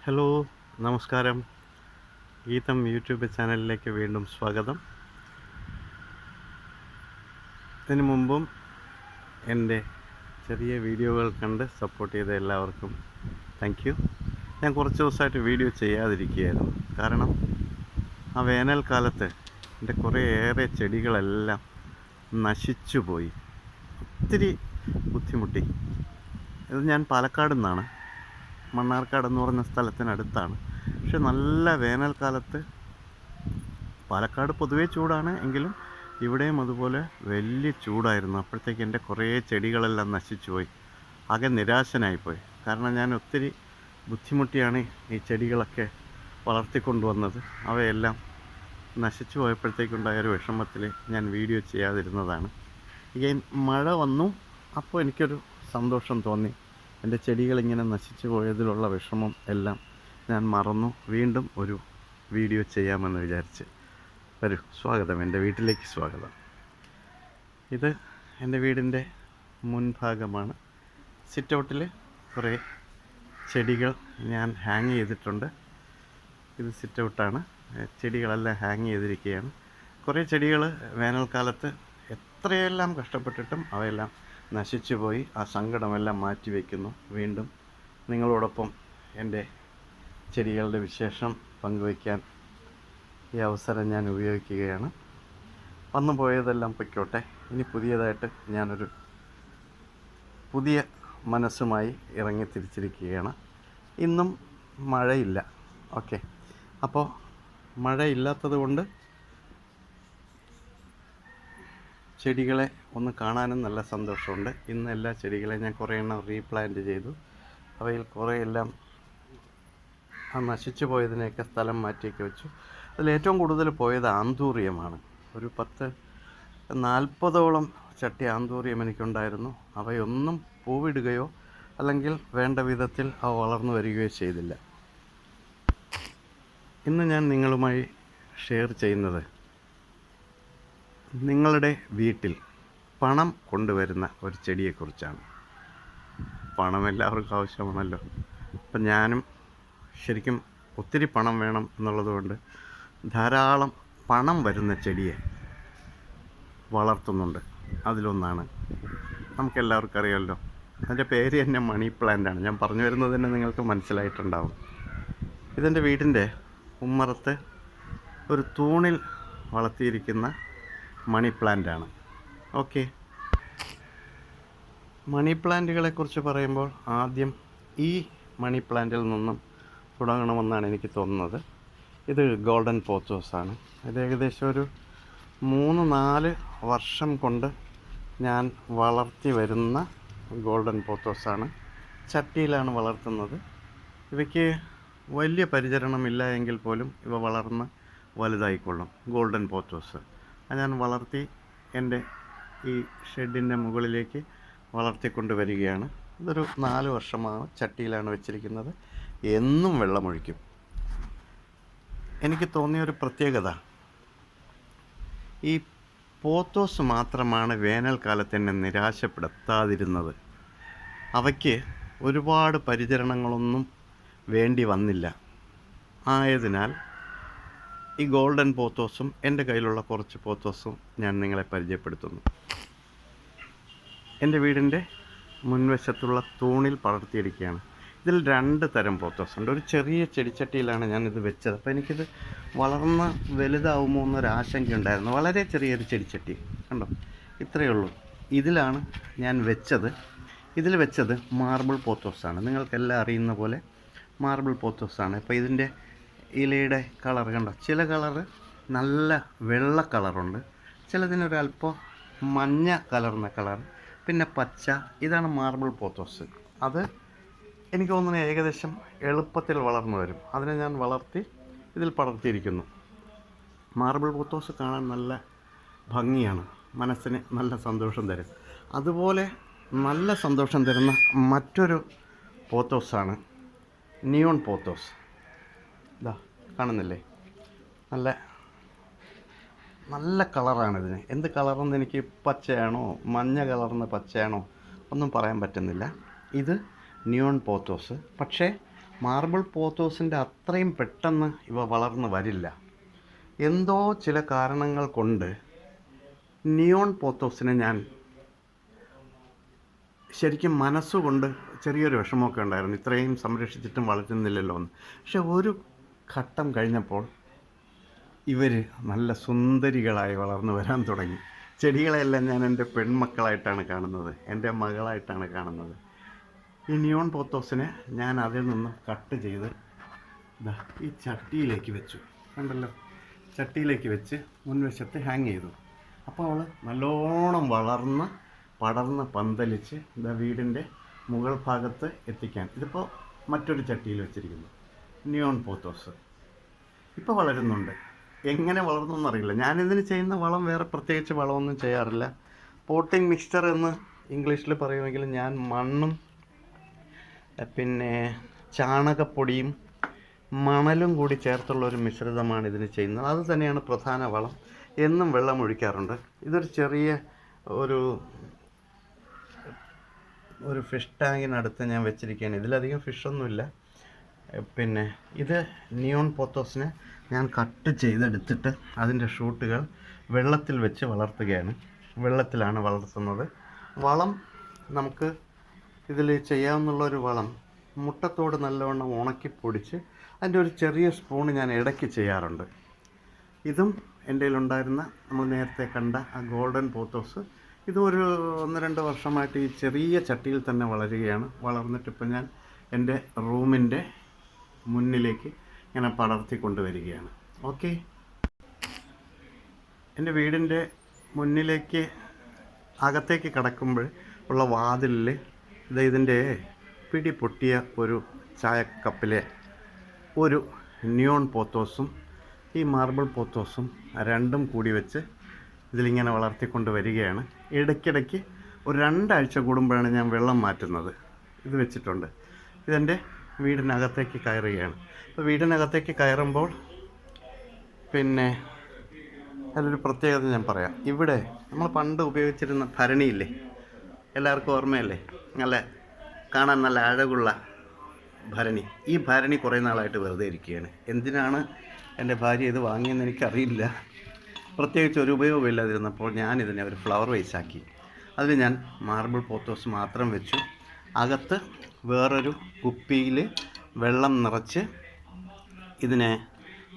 Hello, നമസ്കാരം. ഗീതം YouTube ചാനലിലേക്ക് വീണ്ടും സ്വാഗതം. ഇതിനു മുമ്പും എൻ്റെ ചെറിയ വീഡിയോകൾ കണ്ട് സപ്പോർട്ട് ചെയ്ത എല്ലാവർക്കും താങ്ക് യു. ഞാൻ കുറച്ച് ദിവസമായിട്ട് വീഡിയോ ചെയ്യാതിരിക്കുകയായിരുന്നു. കാരണം ആ വേനൽക്കാലത്ത് എൻ്റെ കുറേയേറെ ചെടികളെല്ലാം നശിച്ചു പോയി. ഒത്തിരി ബുദ്ധിമുട്ടി. ഇത് ഞാൻ പാലക്കാട് നിന്നാണ്. മണ്ണാർക്കാട് എന്ന് പറഞ്ഞ സ്ഥലത്തിനടുത്താണ്. പക്ഷെ നല്ല വേനൽക്കാലത്ത് പാലക്കാട് പൊതുവേ ചൂടാണ് എങ്കിലും ഇവിടെയും അതുപോലെ വലിയ ചൂടായിരുന്നു. അപ്പോഴത്തേക്ക് എൻ്റെ കുറേ ചെടികളെല്ലാം നശിച്ചു പോയി. ആകെ നിരാശനായിപ്പോയി. കാരണം ഞാൻ ഒത്തിരി ബുദ്ധിമുട്ടിയാണ് ഈ ചെടികളൊക്കെ വളർത്തിക്കൊണ്ടുവന്നത്. അവയെല്ലാം നശിച്ചു പോയപ്പോഴത്തേക്കുണ്ടായൊരു വിഷമത്തിൽ ഞാൻ വീഡിയോ ചെയ്യാതിരുന്നതാണ്. ഇങ്ങനെ മഴ വന്നു. അപ്പോൾ എനിക്കൊരു സന്തോഷം തോന്നി. എൻ്റെ ചെടികളിങ്ങനെ നശിച്ചു പോയതിലുള്ള വിഷമം എല്ലാം ഞാൻ മറന്നു. വീണ്ടും ഒരു വീഡിയോ ചെയ്യാമെന്ന് വിചാരിച്ച് വരൂ. സ്വാഗതം, എൻ്റെ വീട്ടിലേക്ക് സ്വാഗതം. ഇത് എൻ്റെ വീടിൻ്റെ മുൻഭാഗമാണ്. സിറ്റൗട്ടിൽ കുറേ ചെടികൾ ഞാൻ ഹാങ് ചെയ്തിട്ടുണ്ട്. ഇത് സിറ്റൗട്ടാണ്. ചെടികളെല്ലാം ഹാങ് ചെയ്തിരിക്കുകയാണ്. കുറേ ചെടികൾ വേനൽക്കാലത്ത് എത്രയെല്ലാം കഷ്ടപ്പെട്ടിട്ടും അവയെല്ലാം നശിച്ചു പോയി. ആ സങ്കടമെല്ലാം മാറ്റി വയ്ക്കുന്നു. വീണ്ടും നിങ്ങളോടൊപ്പം എൻ്റെ ചെടികളുടെ വിശേഷം പങ്കുവയ്ക്കാൻ ഈ അവസരം ഞാൻ ഉപയോഗിക്കുകയാണ്. വന്നു പോയതെല്ലാം പൊയ്ക്കോട്ടെ. ഇനി പുതിയതായിട്ട് ഞാനൊരു പുതിയ മനസ്സുമായി ഇറങ്ങി തിരിച്ചിരിക്കുകയാണ്. ഇന്നും മഴയില്ല. ഓക്കെ, അപ്പോൾ മഴയില്ലാത്തത് കൊണ്ട് ചെടികളെ ഒന്ന് കാണാനും നല്ല സന്തോഷമുണ്ട്. ഇന്ന് എല്ലാ ചെടികളെയും ഞാൻ കുറേ എണ്ണം റീപ്ലാന്റ് ചെയ്തു. അവയിൽ കുറേയെല്ലാം ആ നശിച്ചു പോയതിനെയൊക്കെ സ്ഥലം മാറ്റിയൊക്കെ വെച്ചു. അതിലേറ്റവും കൂടുതൽ പോയത് ആന്തൂറിയമാണ്. ഒരു 40-ഓളം ചട്ടി ആന്തൂറിയം എനിക്കുണ്ടായിരുന്നു. അവയൊന്നും പൂവിടുകയോ അല്ലെങ്കിൽ വേണ്ട വിധത്തിൽ അവ വളർന്നു വരികയോ ചെയ്തില്ല. ഇന്ന് ഞാൻ നിങ്ങളുമായി ഷെയർ ചെയ്യുന്നത് നിങ്ങളുടെ വീട്ടിൽ പണം കൊണ്ടുവരുന്ന ഒരു ചെടിയെക്കുറിച്ചാണ്. പണം എല്ലാവർക്കും ആവശ്യമാണല്ലോ. അപ്പം ഞാനും ശരിക്കും ഒത്തിരി പണം വേണം എന്നുള്ളതുകൊണ്ട് ധാരാളം പണം വരുന്ന ചെടിയെ വളർത്തുന്നുണ്ട്. അതിലൊന്നാണ് നമുക്കെല്ലാവർക്കും അറിയാമല്ലോ, അതിൻ്റെ പേര് തന്നെ മണി പ്ലാന്റാണ്. ഞാൻ പറഞ്ഞു വരുന്നത് തന്നെ നിങ്ങൾക്ക് മനസ്സിലായിട്ടുണ്ടാവും. ഇതെൻ്റെ വീടിൻ്റെ ഉമ്മറത്ത് ഒരു തൂണിൽ വളർത്തിയിരിക്കുന്ന മണി പ്ലാന്റാണ്. ഓക്കെ, മണി പ്ലാന്റുകളെക്കുറിച്ച് പറയുമ്പോൾ ആദ്യം ഈ മണി പ്ലാന്റിൽ നിന്നും തുടങ്ങണമെന്നാണ് എനിക്ക് തോന്നുന്നത്. ഇത് ഗോൾഡൻ പോത്തോസാണ്. ഇത് ഏകദേശം ഒരു 3-4 വർഷം കൊണ്ട് ഞാൻ വളർത്തി വരുന്ന ഗോൾഡൻ പോത്തോസാണ്. ചട്ടിയിലാണ് വളർത്തുന്നത്. ഇവയ്ക്ക് വലിയ പരിചരണമില്ല എങ്കിൽ പോലും ഇവ വളർന്ന് വലുതായിക്കൊള്ളും. ഗോൾഡൻ പോത്തോസ് ഞാൻ വളർത്തി എൻ്റെ ഈ ഷെഡിൻ്റെ മുകളിലേക്ക് വളർത്തിക്കൊണ്ട് വരികയാണ്. ഇതൊരു 4 വർഷമാണ് ചട്ടിയിലാണ് വെച്ചിരിക്കുന്നത്. എന്നും വെള്ളമൊഴിക്കും. എനിക്ക് തോന്നിയൊരു പ്രത്യേകത, ഈ പോത്തോസ് മാത്രമാണ് വേനൽക്കാലത്ത് എന്നെ നിരാശപ്പെടുത്താതിരുന്നത്. അവയ്ക്ക് ഒരുപാട് പരിചരണങ്ങളൊന്നും വേണ്ടി വന്നില്ല. ആയതിനാൽ ഈ ഗോൾഡൻ പോത്തോസും എൻ്റെ കയ്യിലുള്ള കുറച്ച് പോത്തോസും ഞാൻ നിങ്ങളെ പരിചയപ്പെടുത്തുന്നു. എൻ്റെ വീടിൻ്റെ മുൻവശത്തുള്ള തൂണിൽ പടർത്തിയിരിക്കുകയാണ്. ഇതിൽ 2 തരം പോത്തോസുണ്ട്. ഒരു ചെറിയ ചെടിച്ചട്ടിയിലാണ് ഞാനിത് വെച്ചത്. അപ്പോൾ എനിക്കിത് വളർന്ന് വലുതാവുമോ എന്നൊരാശങ്കയുണ്ടായിരുന്നു. വളരെ ചെറിയൊരു ചെടിച്ചട്ടി കണ്ടോ, ഇത്രയേ ഉള്ളൂ. ഇതിലാണ് ഞാൻ വെച്ചത്. ഇതിൽ വെച്ചത് മാർബിൾ പോത്തോസാണ്. നിങ്ങൾക്കെല്ലാം അറിയുന്ന പോലെ മാർബിൾ പോത്തോസാണ്. അപ്പോൾ ഇതിൻ്റെ ഇലയുടെ കളർ കണ്ടോ, ചില കളറ് നല്ല വെള്ള കളറുണ്ട്, ചിലതിനൊരല്പം മഞ്ഞ കലർന്ന കളർ, പിന്നെ പച്ച. ഇതാണ് മാർബിൾ പോത്തോസ്. അത് എനിക്ക് തോന്നുന്നു ഏകദേശം എളുപ്പത്തിൽ വളർന്നു വരും. അതിനെ ഞാൻ വളർത്തി ഇതിൽ പടർത്തിയിരിക്കുന്നു. മാർബിൾ പോത്തോസ് കാണാൻ നല്ല ഭംഗിയാണ്, മനസ്സിന് നല്ല സന്തോഷം തരും. അതുപോലെ നല്ല സന്തോഷം തരുന്ന മറ്റൊരു പോത്തോസാണ് നിയോൺ പോത്തോസ്. ഇതാ കാണുന്നില്ലേ, നല്ല നല്ല കളറാണിതിന്. എന്ത് കളറെന്ന് എനിക്ക് പച്ചയാണോ മഞ്ഞ കളർന്ന് പച്ചയാണോ ഒന്നും പറയാൻ പറ്റുന്നില്ല. ഇത് നിയോൺ പോത്തോസ്. പക്ഷേ മാർബിൾ പോത്തോസിൻ്റെ അത്രയും പെട്ടെന്ന് ഇവ വളർന്നു വരില്ല. എന്തോ ചില കാരണങ്ങൾ കൊണ്ട് നിയോൺ പോത്തോസിനെ ഞാൻ ശരിക്കും മനസ്സുകൊണ്ട് ചെറിയൊരു വിഷമമൊക്കെ ഉണ്ടായിരുന്നു, ഇത്രയും സംരക്ഷിച്ചിട്ടും വളരുന്നില്ലല്ലോ എന്ന്. പക്ഷെ ഒരു ഘട്ടം കഴിഞ്ഞപ്പോൾ ഇവർ നല്ല സുന്ദരികളായി വളർന്നു വരാൻ തുടങ്ങി. ചെടികളെല്ലാം ഞാൻ എൻ്റെ പെൺമക്കളായിട്ടാണ് കാണുന്നത്, എൻ്റെ മകളായിട്ടാണ് കാണുന്നത്. ഈ നിയോൺ പോത്തോസിനെ ഞാൻ അതിൽ നിന്ന് കട്ട് ചെയ്ത് ഈ ചട്ടിയിലേക്ക് വെച്ചു. കണ്ടല്ലോ, ചട്ടിയിലേക്ക് വെച്ച് മുൻവശത്ത് ഹാങ് ചെയ്തു. അപ്പോൾ അവൾ നല്ലോണം വളർന്ന് പടർന്ന് പന്തലിച്ച് വീടിൻ്റെ മുകൾ ഭാഗത്ത് എത്തിക്കാൻ. ഇതിപ്പോൾ മറ്റൊരു ചട്ടിയിൽ വെച്ചിരിക്കുന്നു. നിയോൺ പോത്തോസ് ഇപ്പോൾ വളരുന്നുണ്ട്. എങ്ങനെ വളർന്നു എന്നറിയില്ല. ഞാനിതിന് ചെയ്യുന്ന വളം വേറെ പ്രത്യേകിച്ച് വളമൊന്നും ചെയ്യാറില്ല. പോട്ടിംഗ് മിക്സ്ചർ എന്ന് ഇംഗ്ലീഷിൽ പറയുമെങ്കിലും ഞാൻ മണ്ണും പിന്നെ ചാണകപ്പൊടിയും മണലും കൂടി ചേർത്തുള്ള ഒരു മിശ്രിതമാണ് ഇതിന് ചെയ്യുന്നത്. അത് തന്നെയാണ് പ്രധാന വളം. എന്നും വെള്ളം ഒഴിക്കാറുണ്ട്. ഇതൊരു ചെറിയ ഒരു ഫിഷ് ടാങ്കിനടുത്ത് ഞാൻ വെച്ചിരിക്കുകയാണ്. ഇതിലധികം ഫിഷൊന്നുമില്ല. പിന്നെ ഇത് നിയോൺ പോത്തോസിനെ ഞാൻ കട്ട് ചെയ്തെടുത്തിട്ട് അതിൻ്റെ ഷൂട്ടുകൾ വെള്ളത്തിൽ വെച്ച് വളർത്തുകയാണ്. വെള്ളത്തിലാണ് വളർത്തുന്നത്. വളം നമുക്ക് ഇതിൽ ചെയ്യാവുന്നുള്ളൊരു വളം, മുട്ടത്തോട് നല്ലവണ്ണം ഉണക്കി പൊടിച്ച് അതിൻ്റെ ഒരു ചെറിയ സ്പൂൺ ഞാൻ ഇടയ്ക്ക് ചെയ്യാറുണ്ട്. ഇതും എൻ്റെ കയ്യിലുണ്ടായിരുന്ന നമ്മൾ നേരത്തെ കണ്ട ആ ഗോൾഡൻ പോത്തോസ്, ഇതും ഒരു 1-2 വർഷമായിട്ട് ഈ ചെറിയ ചട്ടിയിൽ തന്നെ വളരുകയാണ്. വളർന്നിട്ടിപ്പോൾ ഞാൻ എൻ്റെ റൂമിൻ്റെ മുന്നിലേക്ക് ഇങ്ങനെ പടർത്തിക്കൊണ്ട് വരികയാണ്. ഓക്കെ, എൻ്റെ വീടിൻ്റെ മുന്നിലേക്ക് അകത്തേക്ക് കടക്കുമ്പോൾ ഉള്ള വാതിലിൽ ഇതിൻ്റെ പിടി പൊട്ടിയ ഒരു ചായക്കപ്പിലെ ഒരു നിയോൺ പോത്തോസും ഈ മാർബിൾ പോത്തോസും രണ്ടും കൂടി വെച്ച് ഇതിലിങ്ങനെ വളർത്തിക്കൊണ്ട് വരികയാണ്. ഇടയ്ക്കിടയ്ക്ക് ഒരു 2 ആഴ്ച കൂടുമ്പോഴാണ് ഞാൻ വെള്ളം മാറ്റുന്നത്. ഇത് വെച്ചിട്ടുണ്ട്. ഇതെൻ്റെ വീടിനകത്തേക്ക് കയറുകയാണ്. അപ്പോൾ വീടിനകത്തേക്ക് കയറുമ്പോൾ പിന്നെ അതിലൊരു പ്രത്യേകത ഞാൻ പറയാം. ഇവിടെ നമ്മൾ പണ്ട് ഉപയോഗിച്ചിരുന്ന ഭരണിയില്ലേ, എല്ലാവർക്കും ഓർമ്മയല്ലേ? കാണാൻ നല്ല അഴകുള്ള ഭരണി. ഈ ഭരണി കുറേ നാളായിട്ട് വെറുതെ ഇരിക്കുകയാണ്. എന്തിനാണ് എൻ്റെ ഭാര്യ ഇത് വാങ്ങിയെന്ന് എനിക്കറിയില്ല. പ്രത്യേകിച്ച് ഒരു ഉപയോഗമില്ലാതിരുന്നപ്പോൾ ഞാനിതിനെ ഒരു ഫ്ലവർ വേസാക്കി. അതിൽ ഞാൻ മാർബിൾ പോത്തോസ് മാത്രം വെച്ചു. അകത്ത് വേറൊരു കുപ്പിയിൽ വെള്ളം നിറച്ച് ഇതിനെ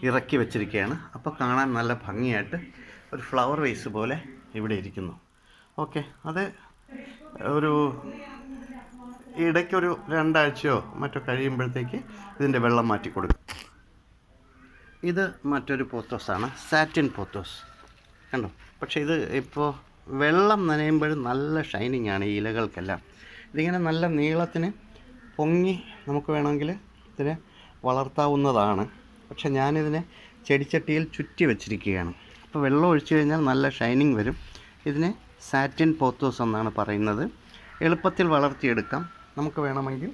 ഇറക്കി വെച്ചിരിക്കുകയാണ്. അപ്പോൾ കാണാൻ നല്ല ഭംഗിയായിട്ട് ഒരു ഫ്ലവർ വേസ് പോലെ ഇവിടെ ഇരിക്കുന്നു. ഓക്കെ, അത് ഒരു ഇടയ്ക്കൊരു 2 ആഴ്ചയോ മറ്റോ കഴിയുമ്പോഴത്തേക്ക് ഇതിൻ്റെ വെള്ളം മാറ്റി കൊടുക്കും. ഇത് മറ്റൊരു പോത്തോസാണ്, സാറ്റിൻ പോത്തോസ്. കണ്ടോ? പക്ഷേ ഇത് ഇപ്പോൾ വെള്ളം നനയുമ്പോഴും നല്ല ഷൈനിങ് ആണ് ഈ ഇലകൾക്കെല്ലാം. ഇതിങ്ങനെ നല്ല നീളത്തിന് പൊങ്ങി നമുക്ക് വേണമെങ്കിൽ ഇതിനെ വളർത്താവുന്നതാണ്. പക്ഷെ ഞാനിതിനെ ചെടിച്ചട്ടിയിൽ ചുറ്റി വെച്ചിരിക്കുകയാണ്. അപ്പോൾ വെള്ളം ഒഴിച്ചു കഴിഞ്ഞാൽ നല്ല ഷൈനിങ് വരും. ഇതിനെ സാറ്റിൻ പോത്തോസ് എന്നാണ് പറയുന്നത്. എളുപ്പത്തിൽ വളർത്തിയെടുക്കാം. നമുക്ക് വേണമെങ്കിൽ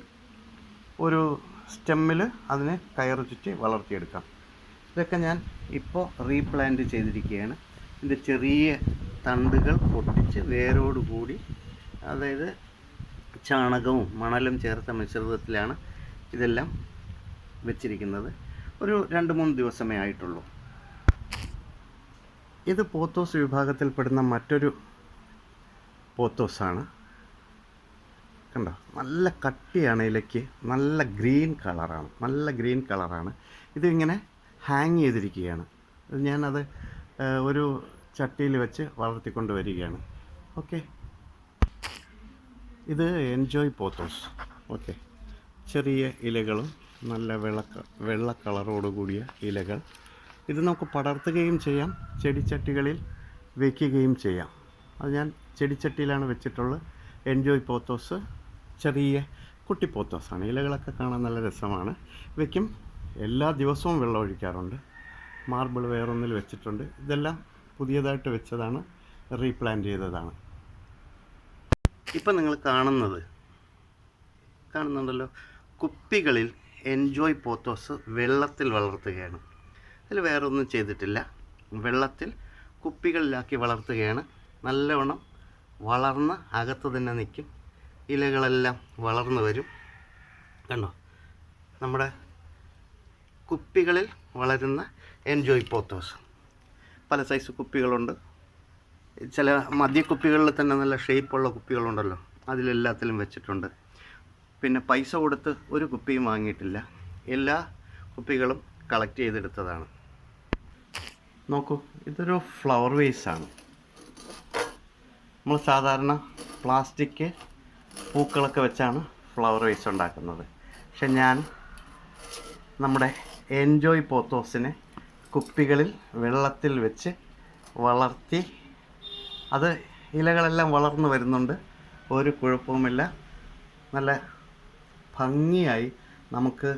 ഒരു സ്റ്റെമ്മിൽ അതിനെ കയറ് ചുറ്റി വളർത്തിയെടുക്കാം. ഇതൊക്കെ ഞാൻ ഇപ്പോൾ റീപ്ലാന്റ് ചെയ്തിരിക്കുകയാണ്. ഇതിൻ്റെ ചെറിയ തണ്ടുകൾ പൊട്ടിച്ച് വേരോടുകൂടി, അതായത് ചാണകവും മണലും ചേർത്ത മിശ്രിതത്തിലാണ് ഇതെല്ലാം വെച്ചിരിക്കുന്നത്. ഒരു 2-3 ദിവസമേ ആയിട്ടുള്ളൂ. ഇത് പോത്തോസ് വിഭാഗത്തിൽപ്പെടുന്ന മറ്റൊരു പോത്തോസാണ്. കണ്ടോ? നല്ല കട്ടിയാണ് ഇലയ്ക്ക്, നല്ല ഗ്രീൻ കളറാണ്. ഇതിങ്ങനെ ഹാങ് ചെയ്തിരിക്കുകയാണ്. ഞാനത് ഒരു ചട്ടിയിൽ വെച്ച് വളർത്തിക്കൊണ്ട് വരികയാണ്. ഓക്കെ, ഇത് എൻജോയ് പോത്തോസ്. ഓക്കെ, ചെറിയ ഇലകളും നല്ല വെള്ള കളറോടുകൂടിയ ഇലകൾ. ഇത് നമുക്ക് പടർത്തുകയും ചെയ്യാം, ചെടിച്ചട്ടികളിൽ വയ്ക്കുകയും ചെയ്യാം. അത് ഞാൻ ചെടിച്ചട്ടിയിലാണ് വെച്ചിട്ടുള്ളത്. എൻജോയ് പോത്തോസ് ചെറിയ കുട്ടി പോത്തോസാണ്. ഇലകളൊക്കെ കാണാൻ നല്ല രസമാണ്. ഇവയ്ക്കും എല്ലാ ദിവസവും വെള്ളം ഒഴിക്കാറുണ്ട്. മാർബിൾ വേറൊന്നിൽ വെച്ചിട്ടുണ്ട്. ഇതെല്ലാം പുതിയതായിട്ട് വെച്ചതാണ്, റീപ്ലാന്റ് ചെയ്തതാണ്. ഇപ്പം നിങ്ങൾ കാണുന്നുണ്ടല്ലോ, കുപ്പികളിൽ എൻജോയ് പോത്തോസ് വെള്ളത്തിൽ വളർത്തുകയാണ്. അതിൽ വേറൊന്നും ചെയ്തിട്ടില്ല. വെള്ളത്തിൽ കുപ്പികളിലാക്കി വളർത്തുകയാണ്. നല്ലവണ്ണം വളർന്ന് അകത്ത് തന്നെ നിൽക്കും. ഇലകളെല്ലാം വളർന്നു വരും. കണ്ടോ? നമ്മുടെ കുപ്പികളിൽ വളരുന്ന എൻജോയ് പോത്തോസ്. പല സൈസ് കുപ്പികളുണ്ട്. ചില മദ്യക്കുപ്പികളിൽ തന്നെ നല്ല ഷേപ്പുള്ള കുപ്പികളുണ്ടല്ലോ, അതിലെല്ലാത്തിലും വെച്ചിട്ടുണ്ട്. പിന്നെ പൈസ കൊടുത്ത് ഒരു കുപ്പിയും വാങ്ങിയിട്ടില്ല, എല്ലാ കുപ്പികളും കളക്ട് ചെയ്തെടുത്തതാണ്. നോക്കൂ, ഇതൊരു ഫ്ലവർ വേസാണ്. നമ്മൾ സാധാരണ പ്ലാസ്റ്റിക് പൂക്കളൊക്കെ വെച്ചാണ് ഫ്ലവർ വേസ് ഉണ്ടാക്കുന്നത്. പക്ഷെ ഞാൻ നമ്മുടെ എൻജോയ് പോത്തോസിനെ കുപ്പികളിൽ വെള്ളത്തിൽ വെച്ച് വളർത്തി, അത് ഇലകളെല്ലാം വളർന്നു വരുന്നുണ്ട്, ഒരു കുഴപ്പവുമില്ല. നല്ല ഭംഗിയായി നമുക്ക്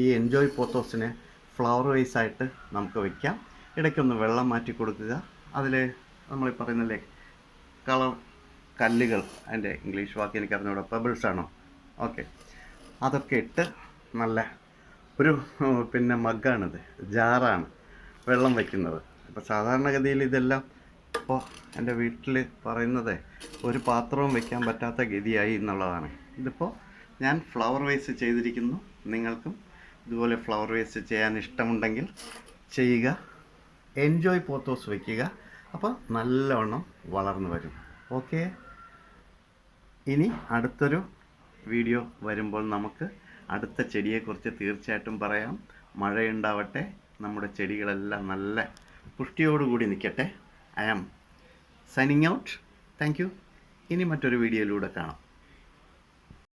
ഈ എൻജോയ് പോത്തോസിനെ ഫ്ലവർ വേസായിട്ട് നമുക്ക് വയ്ക്കാം. ഇടയ്ക്കൊന്ന് വെള്ളം മാറ്റി കൊടുക്കുക. അതിൽ നമ്മൾ പറയുന്നില്ലേ കളർ കല്ലുകൾ, അതിൻ്റെ ഇംഗ്ലീഷ് വാക്ക് എനിക്കറിഞ്ഞൂടെ, പെബിൾസ് ആണോ? ഓക്കെ, അതൊക്കെ ഇട്ട് നല്ല ഒരു പിന്നെ മഗ്ഗാണിത്, ജാറാണ് വെള്ളം വയ്ക്കുന്നത്. അപ്പോൾ സാധാരണഗതിയിൽ ഇതെല്ലാം ഇപ്പോൾ എൻ്റെ വീട്ടിൽ പറയുന്നത് ഒരു പാത്രവും വയ്ക്കാൻ പറ്റാത്ത ഗതിയായി എന്നുള്ളതാണ്. ഇതിപ്പോൾ ഞാൻ ഫ്ലവർ വേസ് ചെയ്തിരിക്കുന്നു. നിങ്ങൾക്കും ഇതുപോലെ ഫ്ലവർ വേസ് ചെയ്യാൻ ഇഷ്ടമുണ്ടെങ്കിൽ ചെയ്യുക. എൻജോയ് പോത്തോസ് വയ്ക്കുക, അപ്പോൾ നല്ലവണ്ണം വളർന്നു വരും. ഓക്കെ, ഇനി അടുത്തൊരു വീഡിയോ വരുമ്പോൾ നമുക്ക് അടുത്ത ചെടിയെക്കുറിച്ച് തീർച്ചയായിട്ടും പറയാം. മഴയുണ്ടാവട്ടെ, നമ്മുടെ ചെടികളെല്ലാം നല്ല പുഷ്ടിയോടുകൂടി നിൽക്കട്ടെ. I am signing out. Thank you. ഇനി മറ്റൊരു വീഡിയോയിലൂടെ കാണാം.